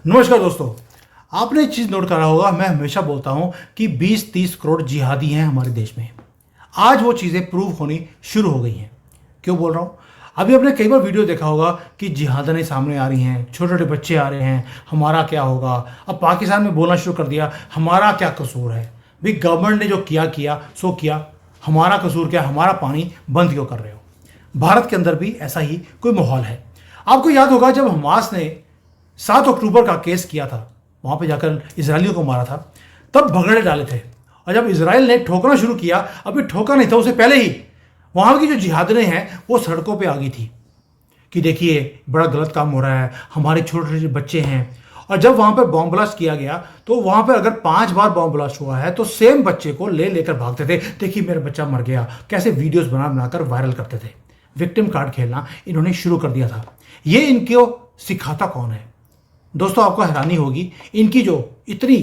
नमस्कार दोस्तों। आपने एक चीज़ नोट करा होगा, मैं हमेशा बोलता हूं कि 20-30 करोड़ जिहादी हैं हमारे देश में। आज वो चीज़ें प्रूव होनी शुरू हो गई हैं। क्यों बोल रहा हूं? अभी आपने कई बार वीडियो देखा होगा कि जिहादनें सामने आ रही हैं, छोटे छोटे बच्चे आ रहे हैं, हमारा क्या होगा। अब पाकिस्तान में बोलना शुरू कर दिया, हमारा क्या कसूर है भाई, गवर्नमेंट ने जो किया किया सो किया, हमारा कसूर क्या, हमारा पानी बंद क्यों कर रहे हो। भारत के अंदर भी ऐसा ही कोई माहौल है। आपको याद होगा जब हमास ने 7 अक्टूबर का केस किया था, वहां पे जाकर इसराइलियों को मारा था, तब भगड़े डाले थे। और जब इसराइल ने ठोकना शुरू किया, अभी ठोका नहीं था, उससे पहले ही वहां की जो जिहादनें हैं वो सड़कों पे आ गई थी कि देखिए बड़ा गलत काम हो रहा है, हमारे छोटे छोटे बच्चे हैं। और जब वहां पर बॉम्ब ब्लास्ट किया गया तो वहां पर अगर 5 बार बॉम्ब ब्लास्ट हुआ है तो सेम बच्चे को ले लेकर भागते थे, देखिए मेरा बच्चा मर गया, कैसे वीडियोस बना बनाकर वायरल करते थे। विक्टिम कार्ड खेलना इन्होंने शुरू कर दिया था। ये इनको सिखाता कौन है दोस्तों? आपको हैरानी होगी, इनकी जो इतनी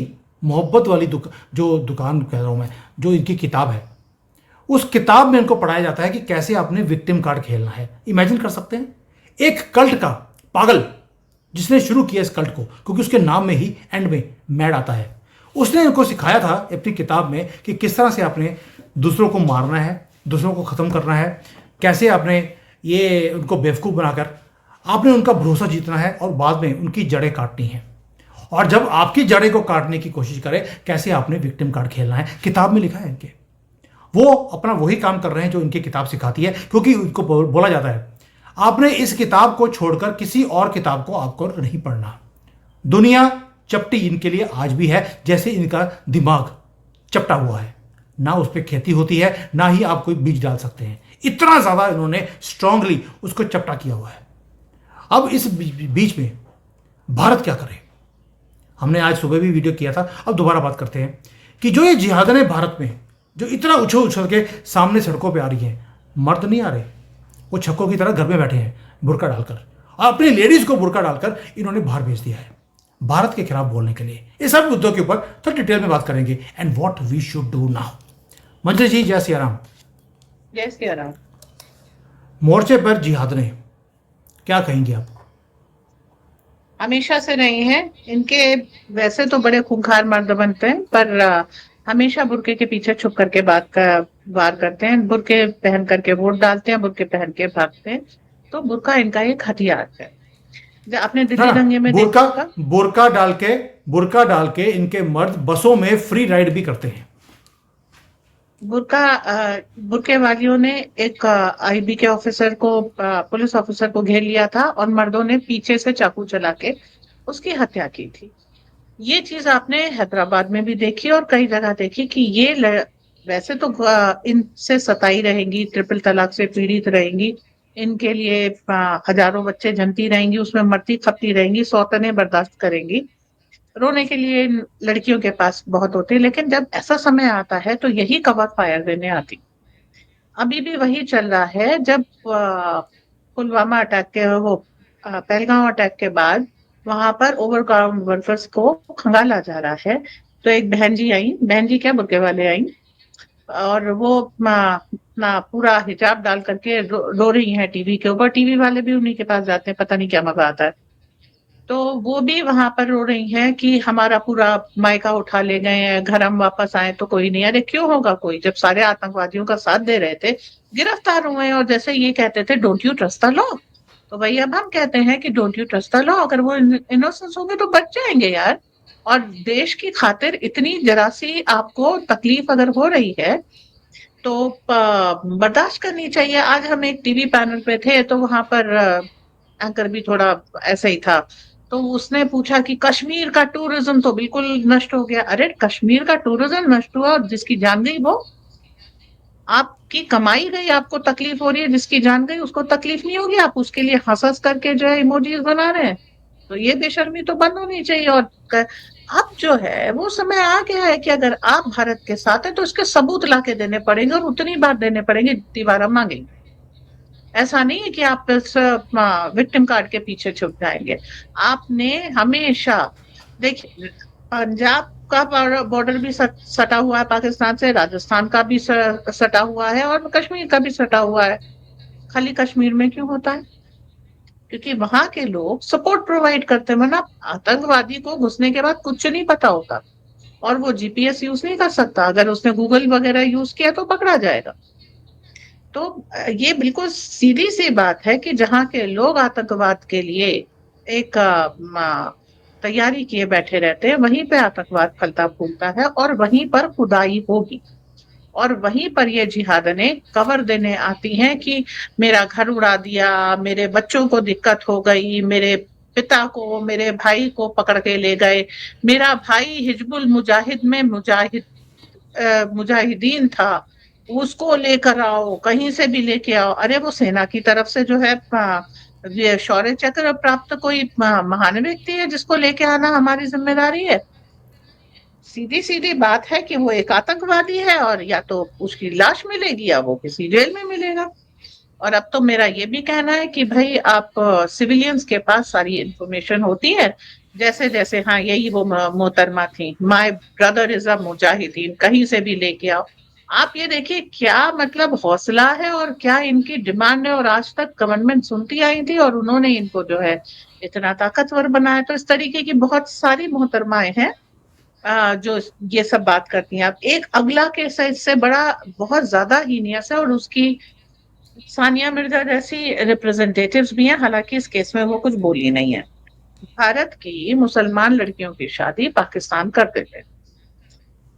मोहब्बत वाली जो दुकान कह रहा हूं मैं, जो इनकी किताब है, उस किताब में इनको पढ़ाया जाता है कि कैसे आपने विक्टिम कार्ड खेलना है। इमेजिन कर सकते हैं, एक कल्ट का पागल जिसने शुरू किया इस कल्ट को, क्योंकि उसके नाम में ही एंड में मैड आता है, उसने इनको सिखाया था अपनी किताब में कि किस तरह से आपने दूसरों को मारना है, दूसरों को ख़त्म करना है, कैसे आपने ये उनको बेवकूफ़ बनाकर आपने उनका भरोसा जीतना है और बाद में उनकी जड़ें काटनी है। और जब आपकी जड़ें को काटने की कोशिश करे, कैसे आपने विक्टिम कार्ड खेलना है, किताब में लिखा है इनके। वो अपना वही काम कर रहे हैं जो इनकी किताब सिखाती है, क्योंकि उनको बोला जाता है आपने इस किताब को छोड़कर किसी और किताब को आपको नहीं पढ़ना। दुनिया चपटी इनके लिए आज भी है, जैसे इनका दिमाग चपटा हुआ है। ना उस पर खेती होती है, ना ही आप कोई बीज डाल सकते हैं। इतना ज्यादा इन्होंने स्ट्रांगली उसको चपटा किया हुआ है। अब इस बीच में भारत क्या करे? हमने आज सुबह भी वीडियो किया था, अब दोबारा बात करते हैं कि जो ये जिहादनें भारत में जो इतना उछल उछल के सामने सड़कों पे आ रही हैं, मर्द नहीं आ रहे, वो छक्कों की तरह घर में बैठे हैं बुर्का डालकर, और अपनी लेडीज को बुर्का डालकर इन्होंने बाहर भेज दिया है भारत के खिलाफ बोलने के लिए। इस सब मुद्दों के ऊपर थोड़ा डिटेल में बात करेंगे, and what we should do now. Manjari ji, Jai Siya Ram. जय सिया राम। मोर्चे पर जिहादनें, क्या कहेंगे आप? हमेशा से नहीं है इनके। वैसे तो बड़े खूंखार मर्द बनते हैं, पर हमेशा बुर्के के पीछे छुप करके बात का वार करते हैं। बुर्के पहन करके वोट डालते हैं, बुर्के पहन के भागते हैं। तो बुर्का इनका एक हथियार है। आपने दिल्ली हाँ, दंगे में बुर्का देखा होगा। बुर्का डाल के बुर्का डाल के इनके मर्द बसों में फ्री राइड भी करते हैं। बुर्के वालियों ने एक आईबी के ऑफिसर को, पुलिस ऑफिसर को घेर लिया था और मर्दों ने पीछे से चाकू चला के उसकी हत्या की थी। ये चीज आपने हैदराबाद में भी देखी और कई जगह देखी कि वैसे तो इनसे सताई रहेंगी, ट्रिपल तलाक से पीड़ित रहेंगी, इनके लिए हजारों बच्चे जन्मती रहेंगी, उसमें मरती खपती रहेंगी, सौतने बर्दाश्त करेंगी। रोने के लिए लड़कियों के पास बहुत होते हैं, लेकिन जब ऐसा समय आता है तो यही कवर फायर देने आती। अभी भी वही चल रहा है। जब पुलवामा अटैक के पहलगांव अटैक के बाद वहां पर ओवरग्राउंड वर्कर्स को खंगाला जा रहा है, तो एक बहन जी आई, बहन जी क्या बुर्के वाले आई, और वो अपना पूरा हिजाब डाल करके रो रही हैं टीवी के ऊपर। टीवी वाले भी उन्हीं के पास जाते हैं, पता नहीं क्या मजा आता है। तो वो भी वहां पर रो रही हैं कि हमारा पूरा मायका उठा ले गए हैं, घर हम वापस आए तो कोई नहीं। अरे क्यों होगा कोई, जब सारे आतंकवादियों का साथ दे रहे थे, गिरफ्तार हुए हैं। और जैसे ये कहते थे don't you trust the law, तो भाई अब हम कहते हैं कि don't you trust the law. अगर वो इनोसेंस होंगे तो बच जाएंगे यार। और देश की खातिर इतनी जरा सी आपको तकलीफ अगर हो रही है तो बर्दाश्त करनी चाहिए। आज हम एक टीवी पैनल पे थे, तो वहां पर एंकर भी थोड़ा ऐसा ही था। तो उसने पूछा कि कश्मीर का टूरिज्म तो बिल्कुल नष्ट हो गया। अरे कश्मीर का टूरिज्म नष्ट हुआ और जिसकी जान गई वो, आपकी कमाई गई, आपको तकलीफ हो रही है, जिसकी जान गई उसको तकलीफ नहीं होगी। आप उसके लिए हंस हंस करके जो है इमोजीज बना रहे हैं। तो ये बेशर्मी तो बंद होनी चाहिए। और अब जो है वो समय आ गया है कि अगर आप भारत के साथ हैं तो इसके सबूत ला के देने पड़ेंगे, और उतनी बार देने पड़ेंगे जितनी बार हम मांगेंगे। ऐसा नहीं है कि आप इस विक्टिम कार्ड के पीछे छुप जाएंगे। आपने हमेशा, देखिए, पंजाब का बॉर्डर भी सटा हुआ है पाकिस्तान से, राजस्थान का भी सटा हुआ है, और कश्मीर का भी सटा हुआ है। खाली कश्मीर में क्यों होता है? क्योंकि वहां के लोग सपोर्ट प्रोवाइड करते हैं, वरना आतंकवादी को घुसने के बाद कुछ नहीं पता होता और वो जीपीएस यूज नहीं कर सकता। अगर उसने गूगल वगैरह यूज किया तो पकड़ा जाएगा। तो ये बिल्कुल सीधी सी बात है कि जहाँ के लोग आतंकवाद के लिए एक तैयारी किए बैठे रहते हैं, वहीं पे आतंकवाद फलता फूलता है और वहीं पर खुदाई होगी। और वहीं पर ये जिहादने कवर देने आती हैं कि मेरा घर उड़ा दिया, मेरे बच्चों को दिक्कत हो गई, मेरे पिता को, मेरे भाई को पकड़ के ले गए, मेरा भाई हिजबुल मुजाहिद में मुजाहिदीन था, उसको लेकर आओ, कहीं से भी लेके आओ। अरे वो सेना की तरफ से जो है ये शौर्य चक्र प्राप्त कोई महान व्यक्ति है जिसको लेके आना हमारी जिम्मेदारी है। सीधी सीधी बात है कि वो एक आतंकवादी है और या तो उसकी लाश मिलेगी या वो किसी जेल में मिलेगा। और अब तो मेरा ये भी कहना है कि भाई आप सिविलियंस के पास सारी इंफॉर्मेशन होती है, जैसे जैसे हाँ यही वो मोहतरमा थी, my brother is a Mujahideen, कहीं से भी लेके आओ। आप ये देखिए क्या मतलब हौसला है और क्या इनकी डिमांड है, और आज तक गवर्नमेंट सुनती आई थी और उन्होंने इनको जो है इतना ताकतवर बनाया। तो इस तरीके की बहुत सारी मोहतरमाएं हैं जो ये सब बात करती हैं। अब एक अगला केस है इससे बड़ा, बहुत ज्यादा हीनियस है, और उसकी सानिया मिर्जा जैसी रिप्रेजेंटेटिव्स भी हैं, हालांकि इस केस में वो कुछ बोली नहीं है। भारत की मुसलमान लड़कियों की शादी पाकिस्तान कर देते हैं।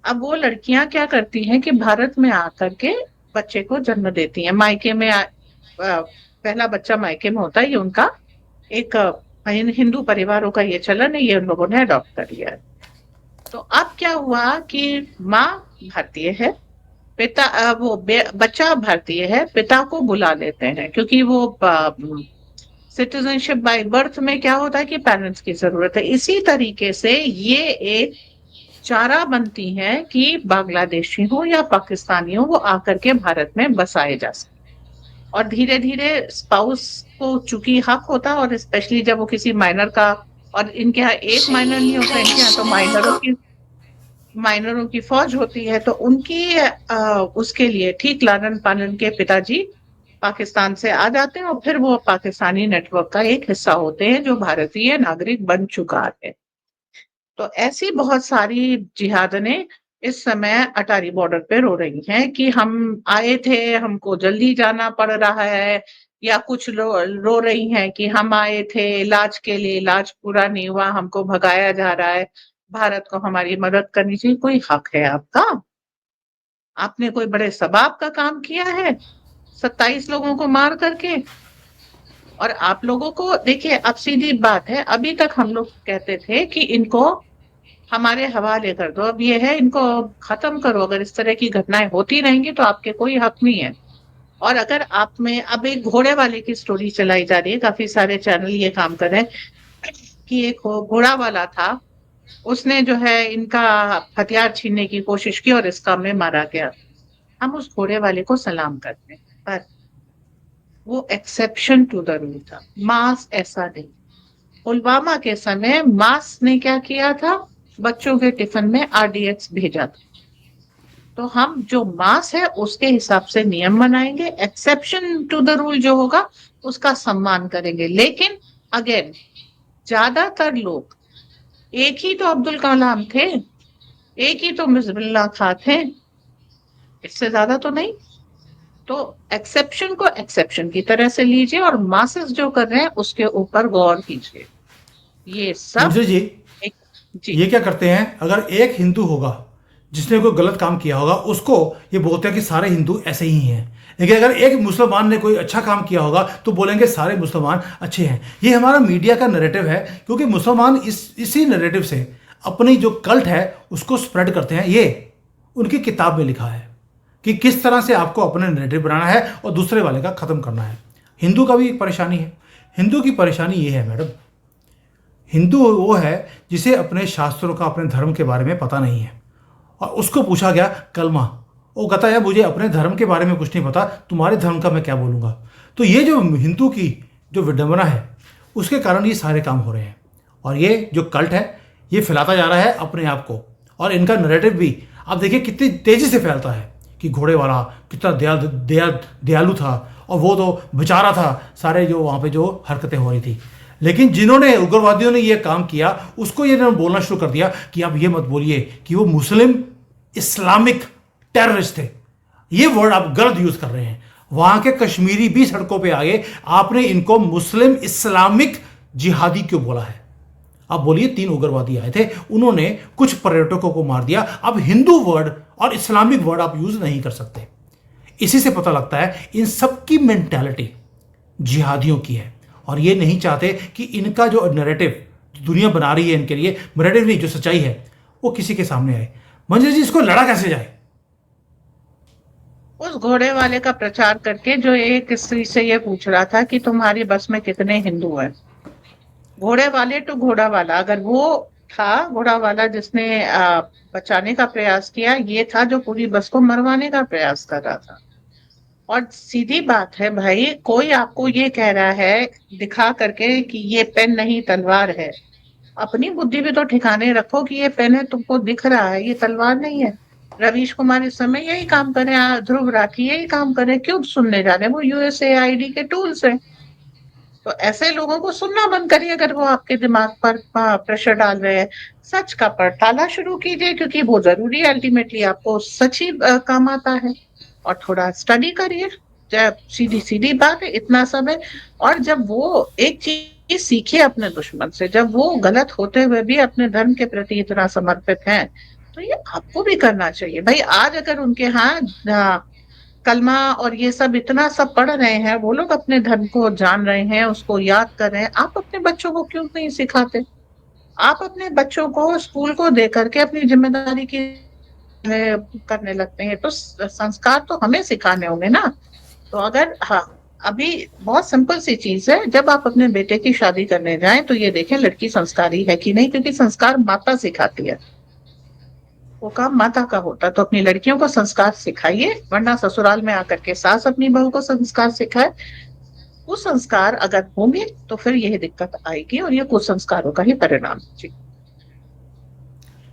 अब वो लड़कियां क्या करती हैं कि भारत में आकर के बच्चे को जन्म देती हैं। मायके में पहला बच्चा मायके में होता है, ये उनका एक हिंदू परिवारों का ये चलन है, ये उन लोगों ने अडॉप्ट कर लिया है। तो अब क्या हुआ कि माँ भारतीय है, पिता बच्चा भारतीय है, पिता को बुला लेते हैं क्योंकि वो सिटीजनशिप बाय बर्थ में क्या होता है कि पेरेंट्स की जरूरत है। इसी तरीके से ये एक चारा बनती है कि बांग्लादेशी हो या पाकिस्तानी हो वो आकर के भारत में बसाए जा सके। और धीरे धीरे स्पाउस को चूंकि हक होता है, और स्पेशली जब वो किसी माइनर का, और इनके यहाँ एक माइनर नहीं होता, इनके यहाँ तो माइनरों की फौज होती है, तो उनकी उसके लिए ठीक लालन पालन के पिताजी पाकिस्तान से आ जाते हैं और फिर वो पाकिस्तानी नेटवर्क का एक हिस्सा होते हैं जो भारतीय नागरिक बन चुका है। तो ऐसी बहुत सारी जिहादने इस समय अटारी बॉर्डर पे रो रही हैं कि हम आए थे, हमको जल्दी जाना पड़ रहा है, या कुछ रो रही हैं कि हम आए थे इलाज के लिए, इलाज पूरा नहीं हुआ, हमको भगाया जा रहा है, भारत को हमारी मदद करनी चाहिए। कोई हक है आपका? आपने कोई बड़े सबाब का काम किया है 27 लोगों को मार करके? और आप लोगों को देखिए, अब सीधी बात है, अभी तक हम लोग कहते थे कि इनको हमारे हवाले कर दो, अब ये है इनको खत्म करो। अगर इस तरह की घटनाएं होती रहेंगी तो आपके कोई हक नहीं है। और अगर आप में अब एक घोड़े वाले की स्टोरी चलाई जा रही है, काफी सारे चैनल ये काम कर रहे हैं कि एक घोड़ा वाला था, उसने जो है इनका हथियार छीनने की कोशिश की और इस काम में मारा गया। हम उस घोड़े वाले को सलाम करते हैं, पर वो एक्सेप्शन टू द रूल था, मास ऐसा नहीं। पुलवामा के समय मास ने क्या किया था, बच्चों के टिफिन में आरडीएक्स भेजा था। तो हम जो मास है उसके हिसाब से नियम बनाएंगे, एक्सेप्शन टू द रूल जो होगा उसका सम्मान करेंगे। लेकिन अगेन ज्यादातर लोग, एक ही तो अब्दुल कलाम थे, एक ही तो मिसबुल्लाह खां थे, इससे ज्यादा तो नहीं। तो एक्सेप्शन को एक्सेप्शन की तरह से लीजिए और मासेस जो कर रहे हैं उसके ऊपर गौर कीजिए। ये सब मुझे जी एक, जी ये क्या करते हैं, अगर एक हिंदू होगा जिसने कोई गलत काम किया होगा उसको ये बोलते हैं कि सारे हिंदू ऐसे ही हैं, लेकिन अगर एक मुसलमान ने कोई अच्छा काम किया होगा तो बोलेंगे सारे मुसलमान अच्छे हैं। ये हमारा मीडिया का नैरेटिव है, क्योंकि मुसलमान इसी नैरेटिव से अपनी जो कल्ट है उसको स्प्रेड करते हैं। ये उनकी किताब में लिखा है कि किस तरह से आपको अपना नैरेटिव बनाना है और दूसरे वाले का ख़त्म करना है। हिंदू का भी एक परेशानी है। हिंदू की परेशानी ये है मैडम, हिंदू वो है जिसे अपने शास्त्रों का, अपने धर्म के बारे में पता नहीं है, और उसको पूछा गया कलमा, वो कहता है मुझे अपने धर्म के बारे में कुछ नहीं पता, तुम्हारे धर्म का मैं क्या बोलूँगा। तो ये जो हिंदू की जो विडंबना है उसके कारण ये सारे काम हो रहे हैं, और ये जो कल्ट है ये फैलाता जा रहा है अपने आप को। और इनका नैरेटिव भी आप देखिए कितनी तेज़ी से फैलता है कि घोड़े वाला कितना दयालु था, और वो तो बेचारा था सारे जो वहाँ पे जो हरकतें हो रही थी। लेकिन जिन्होंने उग्रवादियों ने ये काम किया उसको ये बोलना शुरू कर दिया कि आप ये मत बोलिए कि वो मुस्लिम इस्लामिक टेररिस्ट थे। ये वर्ड आप गलत यूज कर रहे हैं। वहां के कश्मीरी भी सड़कों पे आ गए, आपने इनको मुस्लिम इस्लामिक जिहादी क्यों बोला है? आप बोलिए 3 उग्रवादी आए थे, उन्होंने कुछ पर्यटकों को मार दिया। अब हिंदू वर्ड और इस्लामिक वर्ड आप यूज नहीं कर सकते। इसी से पता लगता है इन सबकी मेंटालिटी जिहादियों की है और ये नहीं चाहते कि इनका जो नैरेटिव दुनिया बना रही है इनके लिए, नैरेटिव नहीं जो सच्चाई है वो किसी के सामने आए। मंजरी जी, इसको लड़ा कैसे जाए? उस घोड़े वाले का प्रचार करके जो एक स्त्री से ये पूछ रहा था कि तुम्हारी बस में कितने हिंदू हैं। घोड़े वाले टू घोड़ा वाला, अगर वो था घोड़ा वाला जिसने बचाने का प्रयास किया, ये था जो पूरी बस को मरवाने का प्रयास कर रहा था। और सीधी बात है भाई, कोई आपको ये कह रहा है दिखा करके कि ये पेन नहीं तलवार है, अपनी बुद्धि भी तो ठिकाने रखो कि ये पेन है, तुमको दिख रहा है, ये तलवार नहीं है। रवीश कुमार इस समय यही काम करे, ध्रुव राठी यही काम करे, क्यों सुनने जा रहे हैं? वो यूएसएआईडी के टूल्स हैं। तो ऐसे लोगों को सुनना बंद करिए अगर वो आपके दिमाग पर प्रेशर डाल रहे हैं। सच का पड़ताला शुरू कीजिए, क्योंकि वो जरूरी है, अल्टीमेटली आपको सच ही काम आता है। और थोड़ा स्टडी करिए, जब सीधी सीधी बात है, इतना सब है। और जब वो एक चीज सीखे अपने दुश्मन से, जब वो गलत होते हुए भी अपने धर्म के प्रति इतना समर्पित हैं, तो ये आपको भी करना चाहिए भाई। आज अगर उनके यहाँ कलमा और ये सब इतना सब पढ़ रहे हैं, वो लोग अपने धर्म को जान रहे हैं, उसको याद कर रहे हैं, आप अपने बच्चों को क्यों नहीं सिखाते? आप अपने बच्चों को स्कूल को दे करके अपनी जिम्मेदारी की करने लगते हैं, तो संस्कार तो हमें सिखाने होंगे ना। तो अगर अभी बहुत सिंपल सी चीज है, जब आप अपने बेटे की शादी करने जाएं तो ये देखें लड़की संस्कारी है कि नहीं, क्योंकि संस्कार माता सिखाती है, वो काम माता का होता। तो अपनी लड़कियों को संस्कार सिखाइए, वरना ससुराल में आकर के सास अपनी बहू को संस्कार सिखाए। कुसंस्कार अगर होंगे तो फिर यही दिक्कत आएगी और ये कुसंस्कारों का ही परिणाम है। जी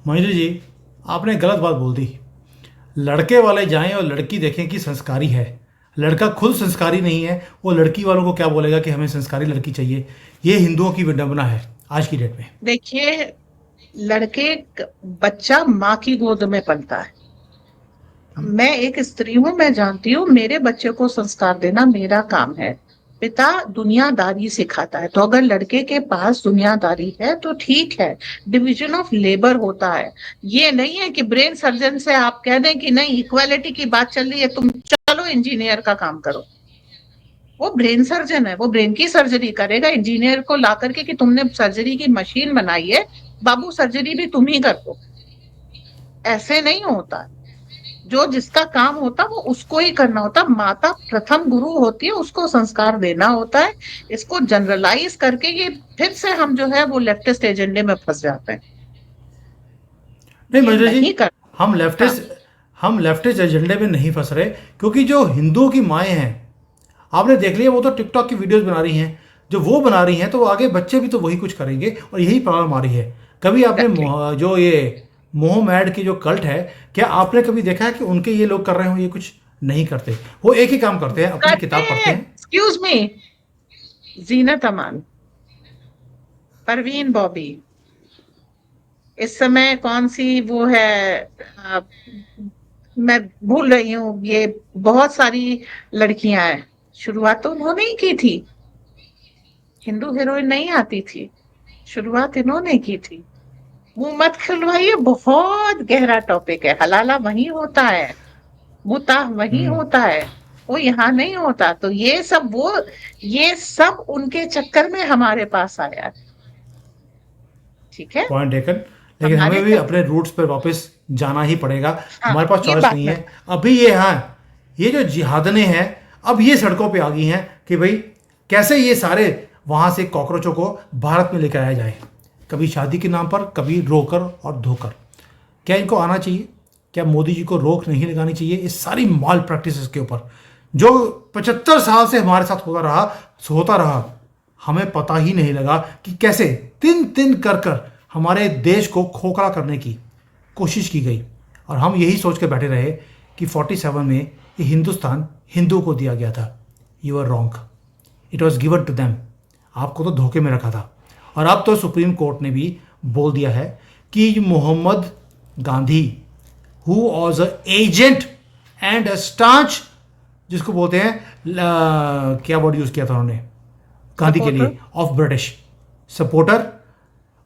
महेंद्र जी, आपने गलत बात बोल दी। लड़के वाले जाएं और लड़की देखें कि संस्कारी है। लड़का खुद संस्कारी नहीं है, वो लड़की वालों को क्या बोलेगा कि हमें संस्कारी लड़की चाहिए? ये हिंदुओं की विडंबना है आज की डेट में। देखिए, बच्चा माँ की गोद में पलता है। मैं एक स्त्री हूँ, मैं जानती हूँ, मेरे बच्चे को संस्कार देना मेरा काम है। पिता दुनियादारी सिखाता है, तो अगर लड़के के पास दुनियादारी है तो ठीक है, डिवीजन ऑफ लेबर होता है। ये नहीं है कि ब्रेन सर्जन से आप कह दें कि नहीं इक्वालिटी की बात चल रही है, तुम चलो इंजीनियर का काम करो। वो ब्रेन सर्जन है, वो ब्रेन की सर्जरी करेगा। इंजीनियर को ला करके कि तुमने सर्जरी की मशीन बनाई है, बाबू सर्जरी भी तुम ही कर दो, ऐसे नहीं होता। जो जिसका काम होता वो उसको ही करना होता। माता प्रथम गुरु होती है, उसको संस्कार देना होता है। इसको जनरलाइज करके ये फिर से हम जो है वो लेफ्टिस्ट एजेंडे में फंस जाते हैं। नहीं मंजरी जी, हम लेफ्टिस्ट एजेंडे में नहीं फंस रहे, क्योंकि जो हिंदुओं की माएँ हैं आपने देख लिया, वो तो टिकटॉक की वीडियोस बना रही हैं। जो वो बना रही हैं तो आगे बच्चे भी तो वही कुछ करेंगे और यही प्रॉब्लम आ रही है। कभी आपने जो ये मोहम्मद की जो कल्ट है, क्या आपने कभी देखा है कि उनके ये लोग कर रहे हो? ये कुछ नहीं करते, वो एक ही काम करते हैं, अपनी किताब पढ़ते हैं। एक्सक्यूज मी, जीनत अमान, परवीन बॉबी, इस समय कौन सी वो है, मैं भूल रही हूँ, ये बहुत सारी लड़कियां हैं, शुरुआत तो उन्होंने ही की थी। हिंदू हीरोइन नहीं आती थी, शुरुआत इन्होंने की थी। मुंह मत खुलवाइए, बहुत गहरा टॉपिक है। हलाला वहीं होता है, मुता वहीं होता है, वो यहाँ नहीं होता। तो ये सब उनके चक्कर में हमारे पास आया। ठीक है, पॉइंट टेकन, लेकिन हमें भी अपने रूट्स पर वापस जाना ही पड़ेगा। हमारे पास चॉइस नहीं है अभी। ये जो जिहादने हैं अब ये सड़कों पे आ गई हैं कि भाई कैसे ये सारे वहां से कॉकरोचों को भारत में लेकर आया जाए, कभी शादी के नाम पर, कभी रोकर और धोकर। क्या इनको आना चाहिए? क्या मोदी जी को रोक नहीं लगानी चाहिए इस सारी मॉल प्रैक्टिस के ऊपर जो 75 साल से हमारे साथ होता रहा? हमें पता ही नहीं लगा कि कैसे तिन तिन कर हमारे देश को खोखला करने की कोशिश की गई, और हम यही सोच के बैठे रहे कि 47 में ये हिंदुस्तान हिंदुओं को दिया गया था। You are wrong, it was given to them, आपको तो धोखे में रखा था। और अब तो सुप्रीम कोर्ट ने भी बोल दिया है कि Mohammad Gandhi who was a agent and a staunch, जिसको बोलते हैं क्या वर्ड यूज किया था उन्होंने गांधी के लिए, ऑफ ब्रिटिश, सपोर्टर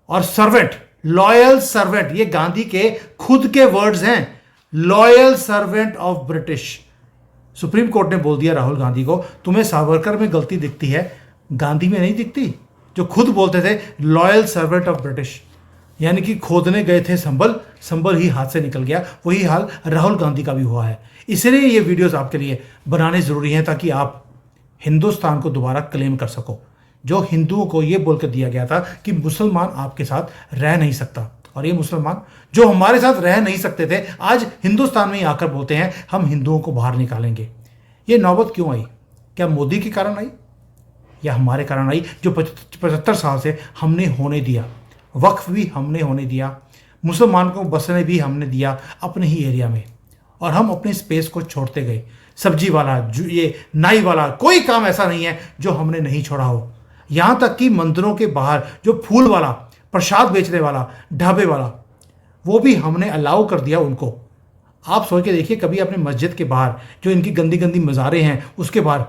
और सर्वेंट, लॉयल सर्वेंट, ये गांधी के खुद के वर्ड्स हैं, loyal servant of British. Supreme court ने बोल दिया राहुल गांधी को, तुम्हें सावरकर में गलती दिखती है, गांधी में नहीं दिखती, जो खुद बोलते थे लॉयल सर्वेंट ऑफ ब्रिटिश। यानी कि खोदने गए थे संभल, संभल ही हाथ से निकल गया। वही हाल राहुल गांधी का भी हुआ है। इसलिए ये वीडियोस आपके लिए बनाने ज़रूरी हैं ताकि आप हिंदुस्तान को दोबारा क्लेम कर सको। जो हिंदुओं को ये बोल कर दिया गया था कि मुसलमान आपके साथ रह नहीं सकता, और ये मुसलमान जो हमारे साथ रह नहीं सकते थे, आज हिंदुस्तान में ही आकर बोलते हैं हम हिंदुओं को बाहर निकालेंगे। ये नौबत क्यों आई? क्या मोदी के कारण आई या हमारे कारण आई, जो 75 साल से हमने होने दिया? वक्फ भी हमने होने दिया, मुसलमान को बसने भी हमने दिया अपने ही एरिया में, और हम अपने स्पेस को छोड़ते गए। सब्जी वाला, ये नाई वाला, कोई काम ऐसा नहीं है जो हमने नहीं छोड़ा हो। यहाँ तक कि मंदिरों के बाहर जो फूल वाला, प्रसाद बेचने वाला, ढाबे वाला, वो भी हमने अलाउ कर दिया उनको। आप सोच के देखिए, कभी अपने मस्जिद के बाहर जो इनकी गंदी गंदी मज़ारें हैं उसके बाहर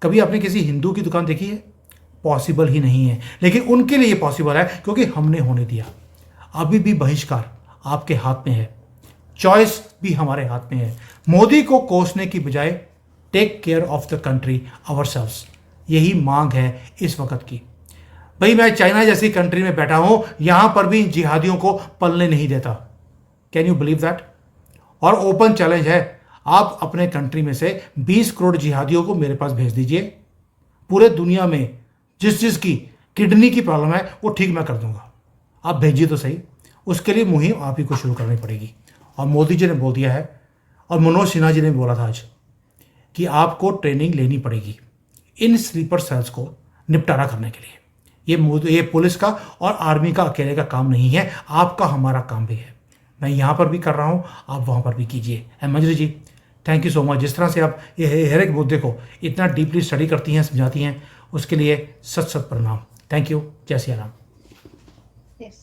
कभी आपने किसी हिंदू की दुकान देखी है? पॉसिबल ही नहीं है। लेकिन उनके लिए पॉसिबल है क्योंकि हमने होने दिया। अभी भी बहिष्कार आपके हाथ में है, चॉइस भी हमारे हाथ में है। मोदी को कोसने की बजाय take care of the country ourselves, यही मांग है इस वक्त की। भाई मैं चाइना जैसी कंट्री में बैठा हूं, यहां पर भी जिहादियों को पलने नहीं देता। Can you believe that? और ओपन चैलेंज है, आप अपने कंट्री में से 20 करोड़ जिहादियों को मेरे पास भेज दीजिए। पूरे दुनिया में जिस की किडनी की प्रॉब्लम है वो ठीक मैं कर दूंगा, आप भेजिए तो सही। उसके लिए मुहिम आप ही को शुरू करनी पड़ेगी। और मोदी जी ने बोल दिया है, और मनोज सिन्हा जी ने बोला था आज, कि आपको ट्रेनिंग लेनी पड़ेगी इन स्लीपर सेल्स को निपटारा करने के लिए। ये पुलिस का और आर्मी का अकेले का काम नहीं है, आपका हमारा काम भी है। मैं यहाँ पर भी कर रहा हूँ, आप वहाँ पर भी कीजिए। मंजरी जी, थैंक यू सो मच। जिस तरह से आप ये हर एक मुद्दे को इतना डीपली स्टडी करती हैं, समझाती हैं, उसके लिए सत सत प्रणाम। Thank you. जय सिया राम। Yes.